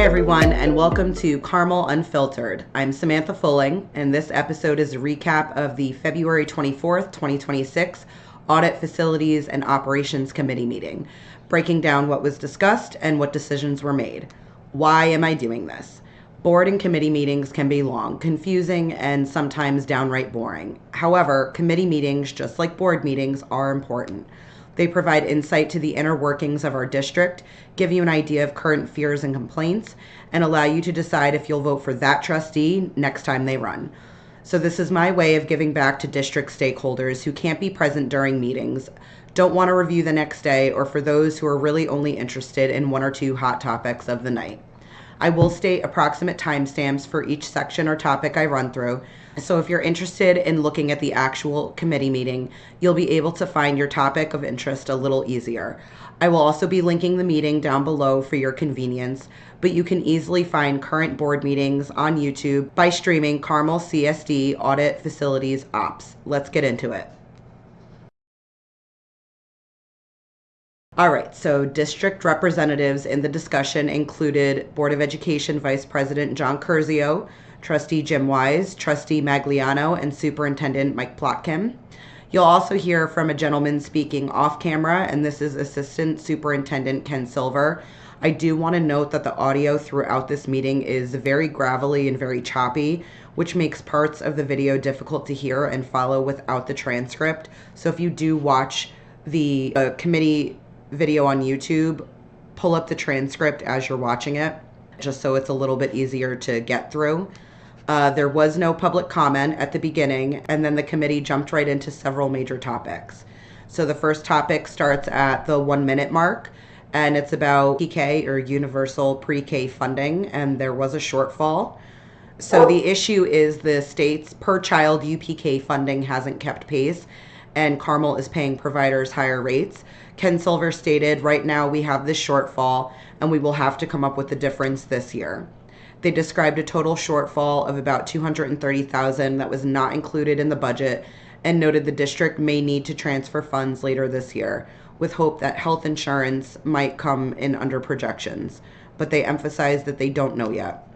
Hi everyone, and welcome to Carmel Unfiltered. I'm Samantha Fulling, and this episode is a recap of the February 24th, 2026 Audit Facilities and Operations Committee meeting, breaking down what was discussed and what decisions were made. Why am I doing this? Board and committee meetings can be long, confusing, and sometimes downright boring. However, committee meetings, just like board meetings, are important. They provide insight to the inner workings of our district, give you an idea of current fears and complaints, and allow you to decide if you'll vote for that trustee next time they run. So this is my way of giving back to district stakeholders who can't be present during meetings, don't want to review the next day, or for those who are really only interested in one or two hot topics of the night. I will state approximate timestamps for each section or topic I run through, so if you're interested in looking at the actual committee meeting, you'll be able to find your topic of interest a little easier. I will also be linking the meeting down below for your convenience, but you can easily find current board meetings on YouTube by streaming Carmel CSD Audit Facilities Ops. Let's get into it. All right, so district representatives in the discussion included Board of Education Vice President John Curzio, Trustee Jim Wise, Trustee Magliano, and Superintendent Mike Plotkin. You'll also hear from a gentleman speaking off camera, and this is Assistant Superintendent Ken Silver. I do want to note that the audio throughout this meeting is very gravelly and very choppy, which makes parts of the video difficult to hear and follow without the transcript. So if you do watch the committee video on YouTube, pull up the transcript as you're watching it, just so it's a little bit easier to get through. There was no public comment at the beginning, and then the committee jumped right into several major topics. So the first topic starts at the 1 minute mark, and it's about PK, or Universal Pre-K funding, and there was a shortfall. So the issue is the state's per child UPK funding hasn't kept pace, and Carmel is paying providers higher rates. Ken Silver stated, right now we have this shortfall and we will have to come up with the difference this year. They described a total shortfall of about $230,000 that was not included in the budget, and noted the district may need to transfer funds later this year, with hope that health insurance might come in under projections, but they emphasized that they don't know yet.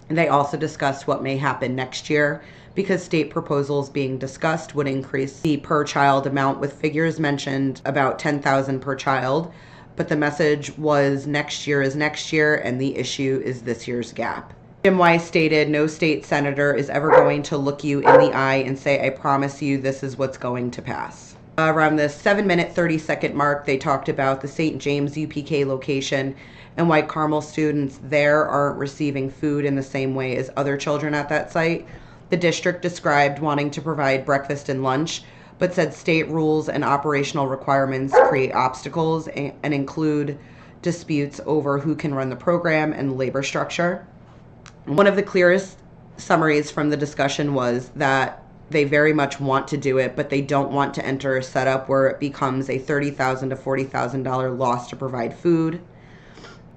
And they also discussed what may happen next year, because state proposals being discussed would increase the per child amount, with figures mentioned about $10,000 per child, but the message was next year is next year and the issue is this year's gap. Jim Wise stated, no state senator is ever going to look you in the eye and say, I promise you this is what's going to pass. Around the 7-minute 30-second mark, they talked about the St. James UPK location and why Carmel students there aren't receiving food in the same way as other children at that site. The district described wanting to provide breakfast and lunch, but said state rules and operational requirements create obstacles and include disputes over who can run the program and labor structure. One of the clearest summaries from the discussion was that they very much want to do it, but they don't want to enter a setup where it becomes a $30,000 to $40,000 loss to provide food.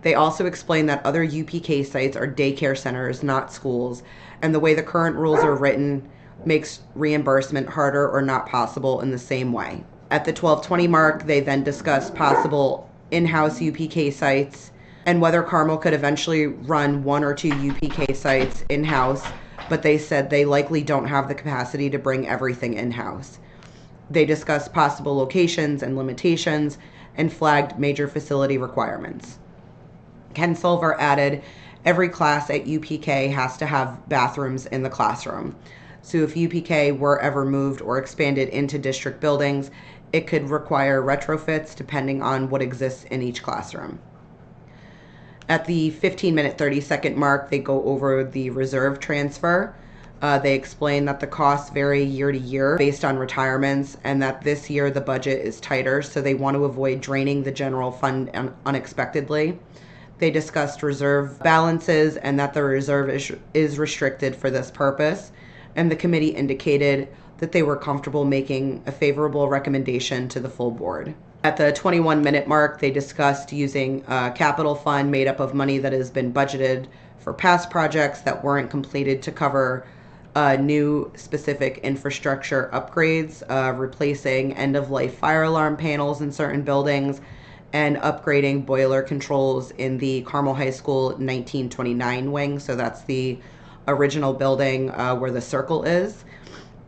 They also explained that other UPK sites are daycare centers, not schools, and the way the current rules are written makes reimbursement harder or not possible in the same way. At the 12:20 mark, they then discussed possible in-house UPK sites and whether Carmel could eventually run 1 or 2 UPK sites in-house, but they said they likely don't have the capacity to bring everything in-house. They discussed possible locations and limitations and flagged major facility requirements. Ken Silver added, every class at UPK has to have bathrooms in the classroom. So if UPK were ever moved or expanded into district buildings, it could require retrofits depending on what exists in each classroom. At the 15-minute 30-second mark, they go over the reserve transfer. They explain that the costs vary year to year based on retirements, and that this year the budget is tighter, so they want to avoid draining the general fund unexpectedly. They discussed reserve balances and that the reserve is restricted for this purpose, and the committee indicated that they were comfortable making a favorable recommendation to the full board. At the 21-minute mark, they discussed using a capital fund made up of money that has been budgeted for past projects that weren't completed to cover new specific infrastructure upgrades, replacing end-of-life fire alarm panels in certain buildings, and upgrading boiler controls in the Carmel High School 1929 wing. So that's the original building where the circle is.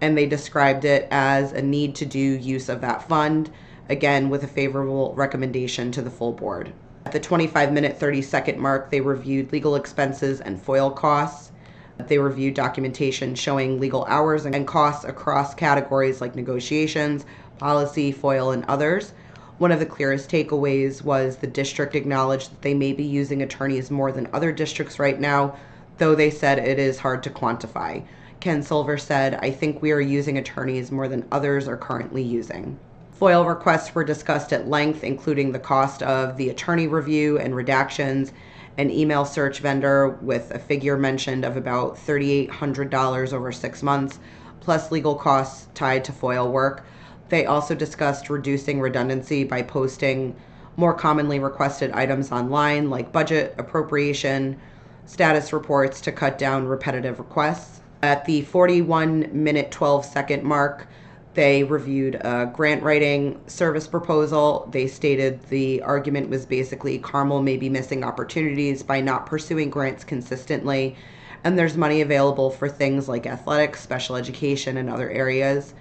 And they described it as a need to do use of that fund, again, with a favorable recommendation to the full board. At the 25-minute, 30-second mark, they reviewed legal expenses and FOIL costs. They reviewed documentation showing legal hours and costs across categories like negotiations, policy, FOIL, and others. One of the clearest takeaways was the district acknowledged that they may be using attorneys more than other districts right now, though they said it is hard to quantify. Ken Silver said, "I think we are using attorneys more than others are currently using." FOIL requests were discussed at length, including the cost of the attorney review and redactions, an email search vendor with a figure mentioned of about $3,800 over 6 months, plus legal costs tied to FOIL work. They also discussed reducing redundancy by posting more commonly requested items online, like budget, appropriation, status reports, to cut down repetitive requests. At the 41-minute, 12-second mark, they reviewed a grant writing service proposal. They stated the argument was basically Carmel may be missing opportunities by not pursuing grants consistently, and there's money available for things like athletics, special education, and other areas.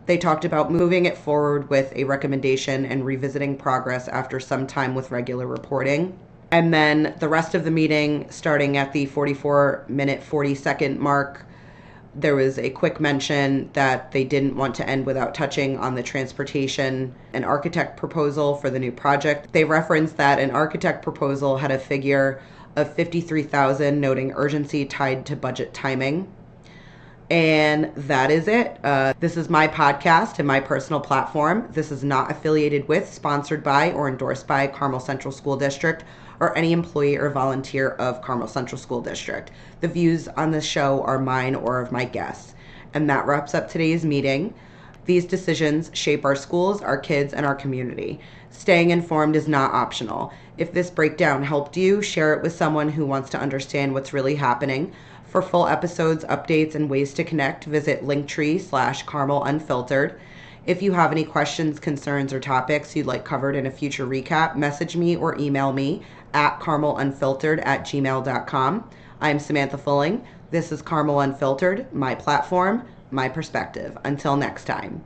They talked about moving it forward with a recommendation and revisiting progress after some time with regular reporting. And then the rest of the meeting, starting at the 44-minute, 40-second mark, there was a quick mention that they didn't want to end without touching on the transportation and architect proposal for the new project. They referenced that an architect proposal had a figure of $53,000, noting urgency tied to budget timing. And that is it. This is my podcast and my personal platform. This is not affiliated with, sponsored by, or endorsed by Carmel Central School District or any employee or volunteer of Carmel Central School District. The views on this show are mine or of my guests. And that wraps up today's meeting. These decisions shape our schools, our kids, and our community. Staying informed is not optional. If this breakdown helped you, share it with someone who wants to understand what's really happening. For full episodes, updates, and ways to connect, visit linktree/Carmel Unfiltered. If you have any questions, concerns, or topics you'd like covered in a future recap, message me or email me at carmelunfiltered@gmail.com. I'm Samantha Fulling. This is Carmel Unfiltered, my platform, my perspective. Until next time.